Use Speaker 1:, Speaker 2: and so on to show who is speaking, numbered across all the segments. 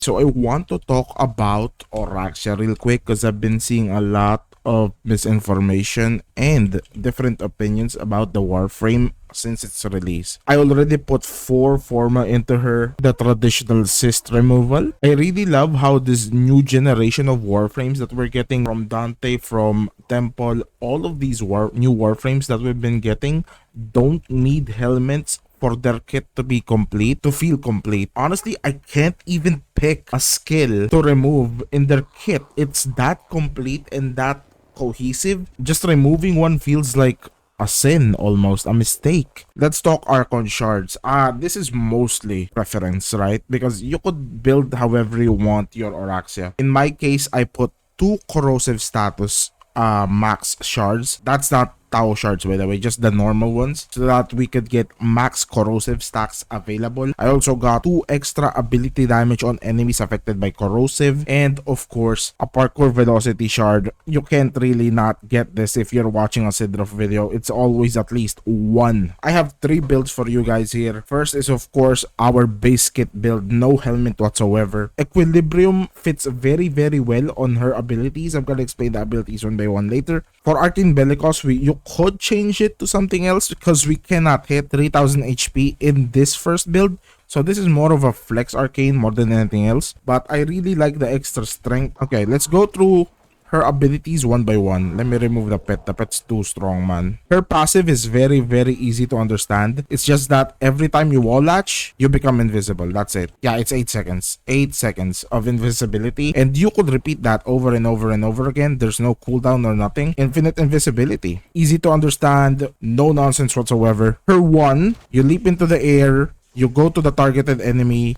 Speaker 1: So I want to talk about ORAXIA real quick because I've been seeing a lot of misinformation and different opinions about the warframe since its release. I already put 4 forma into her, the traditional cyst removal. I really love how this new generation of warframes that we're getting from Dante, from Temple, all of these new warframes that we've been getting don't need helmets for their kit to be complete, to feel complete. Honestly, I can't even pick a skill to remove in their kit. It's that complete and that cohesive. Just removing one feels like a sin, almost a mistake. Let's talk Archon shards. This is mostly preference, right? Because you could build however you want your ORAXIA. In my case, I put 2 corrosive status max shards. That's not Tau shards, by the way, just the normal ones, so that we could get max corrosive stacks available. I also got 2 extra ability damage on enemies affected by corrosive, and of course a parkour velocity shard. You can't really not get this if you're watching a Sidrouf video. It's always at least 1. I have 3 builds for you guys here. First is of course our base kit build, no helmet whatsoever. Equilibrium fits very well on her abilities. I'm gonna explain the abilities one by one later. For Arcane Bellicose, you could change it to something else because we cannot hit 3000 HP in this first build. So this is more of a flex arcane more than anything else. But I really like the extra strength. Okay, let's go through her abilities one by one. Let me remove the pet. The pet's too strong, man. Her passive is very easy to understand. It's just that every time you wall latch, you become invisible. That's it. Yeah, it's 8 seconds. 8 seconds of invisibility. And you could repeat that over and over again. There's no cooldown or nothing. Infinite invisibility. Easy to understand. No nonsense whatsoever. Her 1, you leap into the air. You go to the targeted enemy.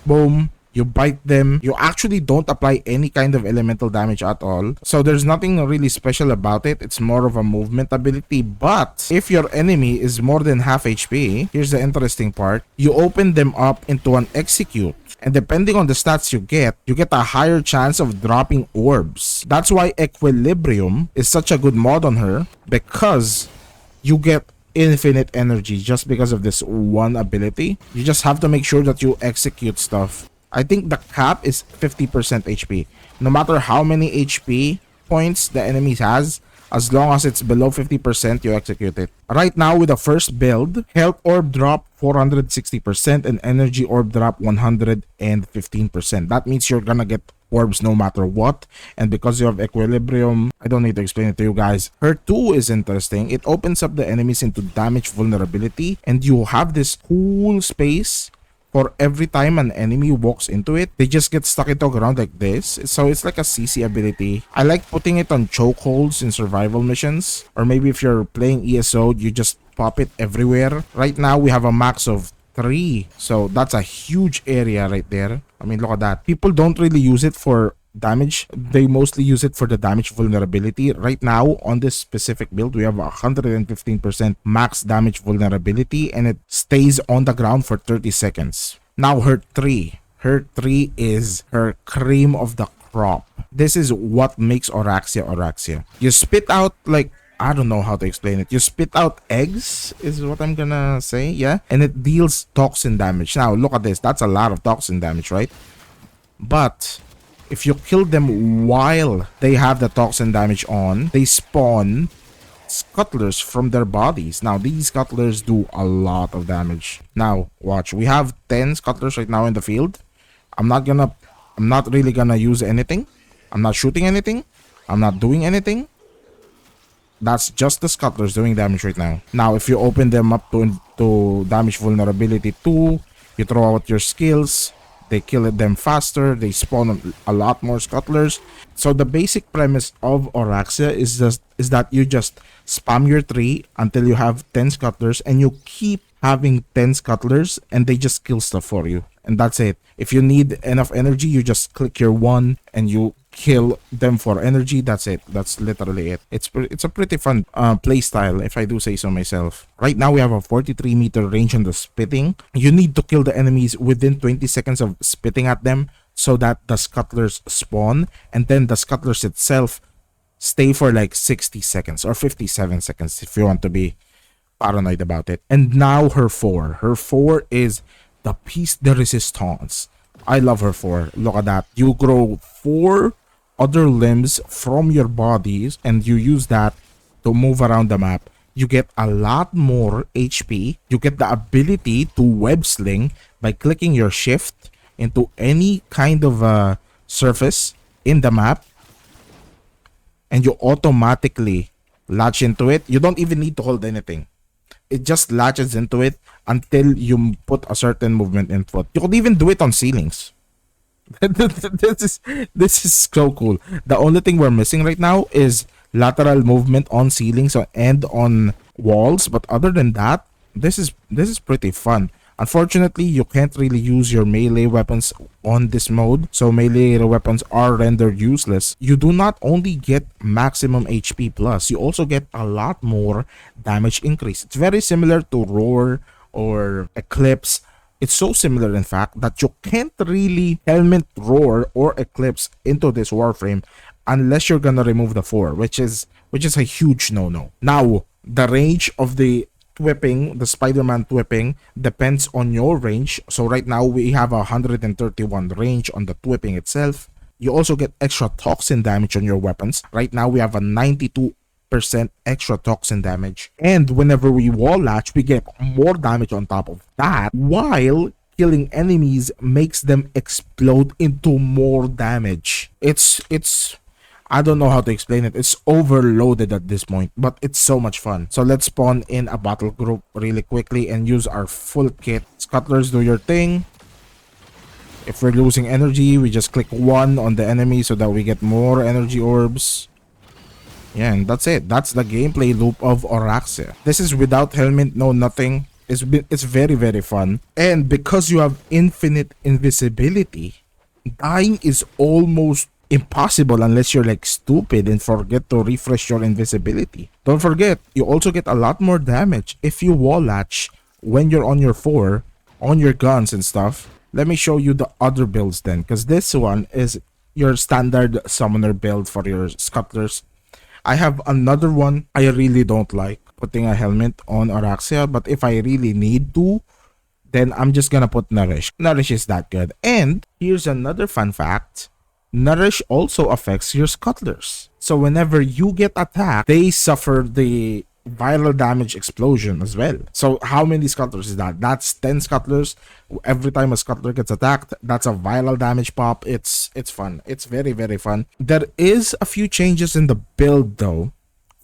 Speaker 1: Boom. You bite them. You actually don't apply any kind of elemental damage at all. So there's nothing really special about it. It's more of a movement ability. But if your enemy is more than half HP, here's the interesting part. You open them up into an execute. And depending on the stats you get a higher chance of dropping orbs. That's why Equilibrium is such a good mod on her, because you get infinite energy just because of this one ability. You just have to make sure that you execute stuff. I think the cap is 50% HP. No matter how many HP points the enemy has, as long as it's below 50%, you execute it. Right now, with the first build, health orb drop 460% and energy orb drop 115%. That means you're gonna get orbs no matter what. And because you have Equilibrium, I don't need to explain it to you guys. Her 2 is interesting. It opens up the enemies into damage vulnerability, and you have this cool space for every time an enemy walks into it. They just get stuck into the ground like this. So it's like a CC ability. I like putting it on chokeholds in survival missions. Or maybe if you're playing ESO, you just pop it everywhere. Right now, we have a max of 3. So that's a huge area right there. I mean, look at that. People don't really use it for damage. They mostly use it for the damage vulnerability. Right now, on this specific build, we have 115% max damage vulnerability, and it stays on the ground for 30 seconds. Now, her 3. Her 3 is her cream of the crop. This is what makes ORAXIA. You spit out, like, I don't know how to explain it. You spit out eggs, is what I'm gonna say, yeah? And it deals toxin damage. Now, look at this. That's a lot of toxin damage, right? But if you kill them while they have the toxin damage on, they spawn scuttlers from their bodies. Now, these scuttlers do a lot of damage. Now, watch. We have 10 scuttlers right now in the field. I'm not really gonna use anything. I'm not shooting anything. I'm not doing anything. That's just the scuttlers doing damage right now. Now, if you open them up to damage vulnerability 2, you throw out your skills. They kill them faster. They spawn a lot more scuttlers. So the basic premise of ORAXIA is that you just spam your 3 until you have 10 scuttlers, and you keep having 10 scuttlers, and they just kill stuff for you. And that's it. If you need enough energy, you just click your 1 and you kill them for energy. That's it. That's literally it. It's a pretty fun play style, if I do say so myself. Right now, we have a 43-meter range on the spitting. You need to kill the enemies within 20 seconds of spitting at them so that the scuttlers spawn, and then the scuttlers itself stay for like 60 seconds or 57 seconds if you want to be paranoid about it. And now her 4. Her 4 is the piece de resistance. I love her for. Look at that. You grow 4 other limbs from your bodies and you use that to move around the map. You get a lot more HP. You get the ability to web sling by clicking your shift into any kind of surface in the map, and you automatically latch into it. You don't even need to hold anything. It just latches into it until you put a certain movement input. You could even do it on ceilings. This is so cool. The only thing we're missing right now is lateral movement on ceilings and on walls, but other than that, this is pretty fun. Unfortunately, you can't really use your melee weapons on this mode, so melee weapons are rendered useless. You do not only get maximum HP plus, you also get a lot more damage increase. It's very similar to Roar or Eclipse. It's so similar, in fact, that you can't really helmet Roar or Eclipse into this Warframe unless you're gonna remove the 4, which is a huge no-no. Now, the range of the whipping, the Spider-Man whipping, depends on your range. So right now we have 131 range on the whipping itself. You also get extra toxin damage on your weapons. Right now we have a 92% extra toxin damage, and whenever we wall latch, we get more damage on top of that, while killing enemies makes them explode into more damage. It's I don't know how to explain it. It's overloaded at this point, but it's so much fun. So let's spawn in a battle group really quickly and use our full kit. Scuttlers, do your thing. If we're losing energy, we just click 1 on the enemy so that we get more energy orbs. Yeah, and that's it. That's the gameplay loop of ORAXIA. This is without helmet, no nothing. It's very, very fun. And because you have infinite invisibility, dying is almost impossible unless you're like stupid and forget to refresh your invisibility. Don't forget, you also get a lot more damage if you wall latch when you're on your 4, on your guns and stuff. Let me show you the other builds then, because this one is your standard summoner build for your scuttlers. I have another one. I really don't like putting a helmet on ORAXIA, but if I really need to, then I'm just gonna put Nourish. Nourish is that good. And here's another fun fact. Nourish also affects your scuttlers. So whenever you get attacked, they suffer the viral damage explosion as well. So how many scuttlers is that? That's 10 scuttlers. Every time a scuttler gets attacked, that's a viral damage pop. It's fun. It's very, very fun. There is a few changes in the build though.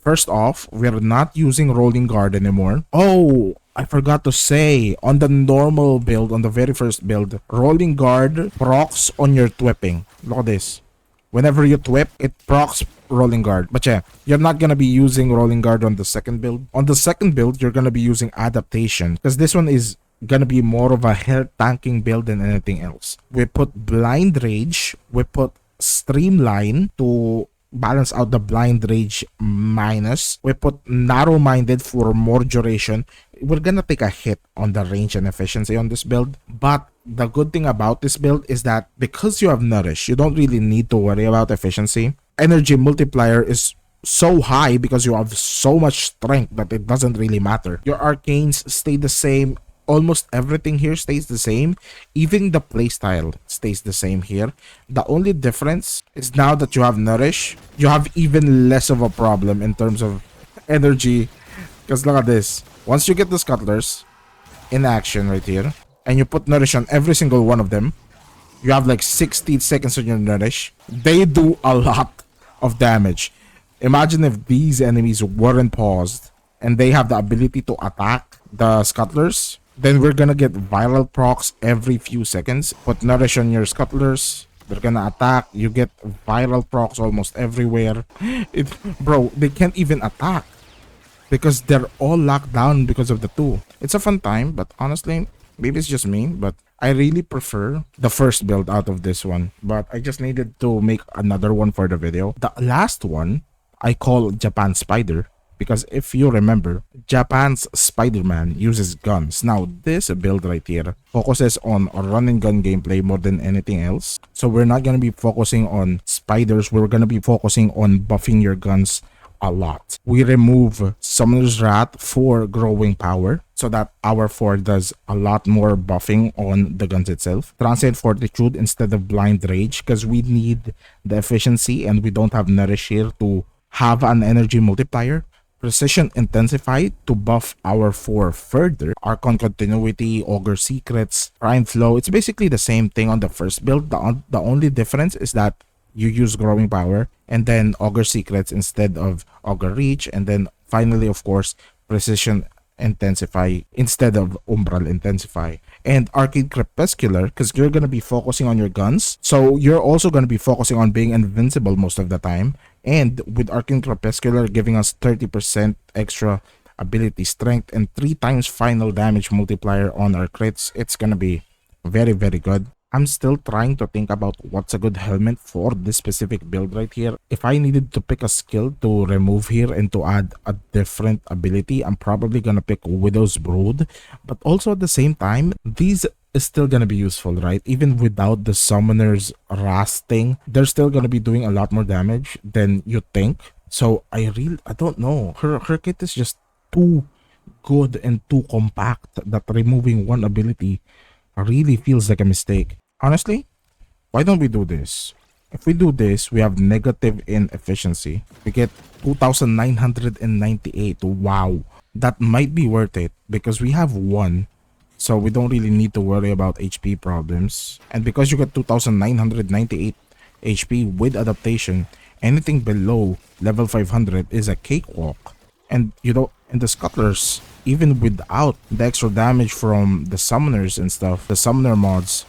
Speaker 1: First off, we're not using rolling guard anymore. Oh, I forgot to say, on the normal build, on the very first build, rolling guard procs on your whipping. Look at this. Whenever you whip, it procs rolling guard. But yeah, you're not gonna be using rolling guard on the second build. On the second build, you're gonna be using adaptation, because this one is gonna be more of a health tanking build than anything else. We put blind rage, we put streamline to balance out the blind rage minus. We put narrow-minded for more duration. We're gonna take a hit on the range and efficiency on this build, but the good thing about this build is that because you have Nourish, you don't really need to worry about efficiency. Energy multiplier is so high because you have so much strength that it doesn't really matter. Your arcanes stay the same. Almost everything here stays the same. Even the playstyle stays the same here. The only difference is now that you have Nourish, you have even less of a problem in terms of energy. Because look at this. Once you get the scuttlers in action right here, and you put Nourish on every single one of them, you have like 60 seconds on your Nourish. They do a lot of damage. Imagine if these enemies weren't paused and they have the ability to attack the scuttlers. Then we're gonna get viral procs every few seconds. Put Nourish on your scuttlers. They're gonna attack. You get viral procs almost everywhere. Bro, they can't even attack because they're all locked down because of the 2. It's a fun time, but honestly, maybe it's just me, but I really prefer the first build out of this one. But I just needed to make another one for the video. The last one, I call Japan Spider. Because if you remember, Japan's Spider-Man uses guns. Now, this build right here focuses on run and gun gameplay more than anything else. So we're not going to be focusing on spiders. We're going to be focusing on buffing your guns a lot. We remove Summoner's Wrath for growing power. so that our 4 does a lot more buffing on the guns itself. Transient Fortitude instead of Blind Rage, because we need the efficiency and we don't have Nourish here to have an energy multiplier. Precision Intensify to buff our 4 further. Archon Continuity, Augur Secrets, Prime Flow. It's basically the same thing on the first build. The only difference is that you use Growing Power and then Augur Secrets instead of Augur Reach. And then finally, of course, Precision Intensify instead of Umbral Intensify. And Arcane Crepuscular, because you're going to be focusing on your guns. So you're also going to be focusing on being invincible most of the time. And with Arcane Crepuscular giving us 30% extra ability strength and 3 times final damage multiplier on our crits, it's going to be very, very good. I'm still trying to think about what's a good helmet for this specific build right here. If I needed to pick a skill to remove here and to add a different ability, I'm probably gonna pick Widow's Brood. But also at the same time, these is still gonna be useful, right? Even without the Summoner's Rasting, they're still gonna be doing a lot more damage than you think. So I don't know. Her kit is just too good and too compact that removing one ability really feels like a mistake. Honestly, why don't we do this? If we do this, we have negative in efficiency. We get 2,998. Wow. That might be worth it because we have 1. So we don't really need to worry about HP problems. And because you get 2,998 HP with adaptation, anything below level 500 is a cakewalk. And you know, in the Scuttlers, even without the extra damage from the summoners and stuff, the summoner mods,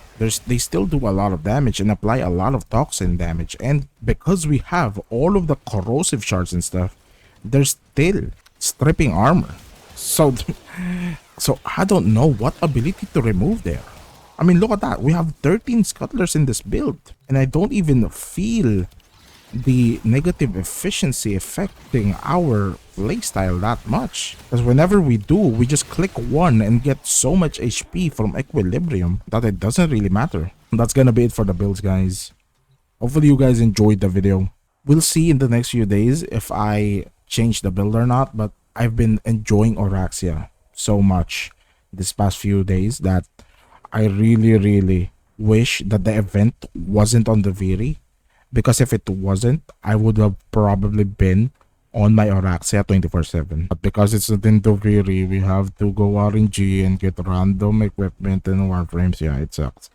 Speaker 1: they still do a lot of damage and apply a lot of toxin damage. And because we have all of the corrosive shards and stuff, they're still stripping armor. So I don't know what ability to remove there. I mean, look at that. We have 13 Scuttlers in this build, and I don't even feel the negative efficiency affecting our playstyle that much, because whenever we do, we just click 1 and get so much HP from Equilibrium that it doesn't really matter. That's gonna be it for the builds, guys. Hopefully you guys enjoyed the video. We'll see in the next few days if I change the build or not, but I've been enjoying ORAXIA so much this past few days that I really wish that the event wasn't on the Viri. Because if it wasn't, I would have probably been on my ORAXIA 24/7. But because it's not in Doviri, we have to go RNG and get random equipment and warframes. Yeah, it sucks.